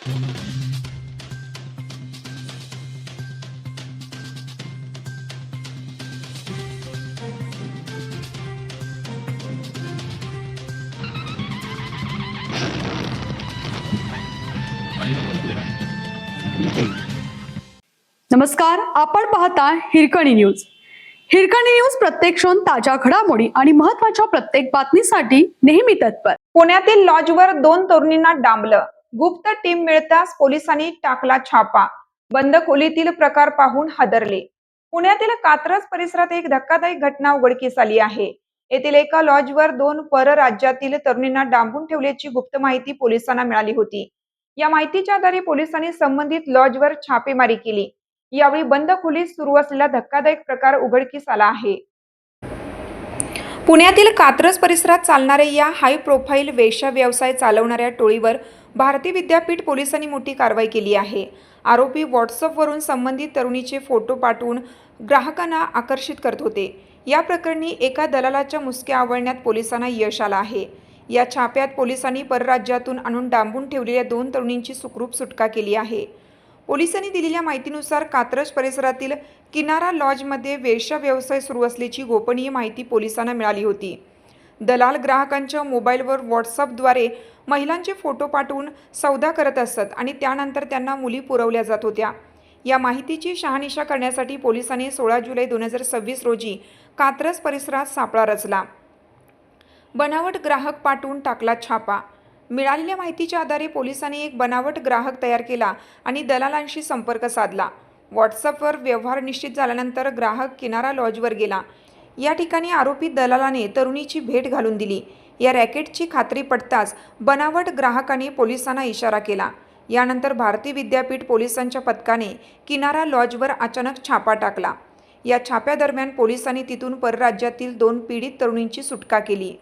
नमस्कार, आपण पाहता हिरकणी न्यूज. हिरकणी न्यूज प्रत्येक क्षण ताज्या घडामोडी आणि महत्त्वाच्या प्रत्येक बातमीसाठी नेहमी तत्पर. पुण्यातील लॉजवर 2 तरुणींना डांबलं. गुप्त टीम मिळताच पोलिसांनी टाकला छापा. बंद खोलीतील प्रकार पाहून हादरले. पुण्यातील कात्रज परिसरात एक धक्कादायक घटना उघडकीस आली आहे. येथील एका लॉजवर 2 परराज्यातील तरुणींना डांबून ठेवल्याची गुप्त माहिती पोलिसांना मिळाली होती. या माहितीच्या आधारे पोलिसांनी संबंधित लॉजवर छापेमारी केली. यावेळी बंद खोलीत सुरू असलेला धक्कादायक प्रकार उघडकीस आला आहे. पुण्यातील कात्रज परिसरात चालणाऱ्या या हाय प्रोफाईल वेश्या व्यवसाय चालवणाऱ्या टोळीवर भारती विद्यापीठ पोलिसांनी मोठी कारवाई केली आहे. आरोपी व्हॉट्सअपवरून संबंधित तरुणीचे फोटो पाठवून ग्राहकांना आकर्षित करत होते. या प्रकरणी एका दलालाच्या मुसक्या आवळण्यात पोलिसांना यश आलं आहे. या छाप्यात पोलिसांनी परराज्यातून आणून डांबून ठेवलेल्या 2 तरुणींची सुखरूप सुटका केली आहे. पोलिसांनी दिलेल्या माहितीनुसार कात्रज परिसरातील किनारा लॉजमध्ये वेश्या व्यवसाय सुरू असल्याची गोपनीय माहिती पोलिसांना मिळाली होती. दलाल ग्राहकांच्या मोबाईलवर व्हॉट्सअपद्वारे महिलांचे फोटो पाठवून सौदा करत असत आणि त्यानंतर त्यांना मुली पुरवल्या जात होत्या. या माहितीची शहानिशा करण्यासाठी पोलिसांनी 16 जुलै 2026 रोजी कात्रज परिसरात सापळा रचला. बनावट ग्राहक पाठवून टाकला छापा. मिळालेल्या माहितीच्या आधारे पोलिसांनी एक बनावट ग्राहक तयार केला आणि दलालांशी संपर्क साधला. व्हॉट्सअपवर व्यवहार निश्चित झाल्यानंतर ग्राहक किनारा लॉजवर गेला. या ठिकाणी आरोपी दलालाने तरुणीची भेट घालून दिली. या रॅकेटची खात्री पटताच बनावट ग्राहकाने पोलिसांना इशारा केला. यानंतर भारती विद्यापीठ पोलिसांच्या पथकाने किनारा लॉजवर अचानक छापा टाकला. या छाप्यादरम्यान पोलिसांनी तिथून परराज्यातील 2 पीडित तरुणींची सुटका केली.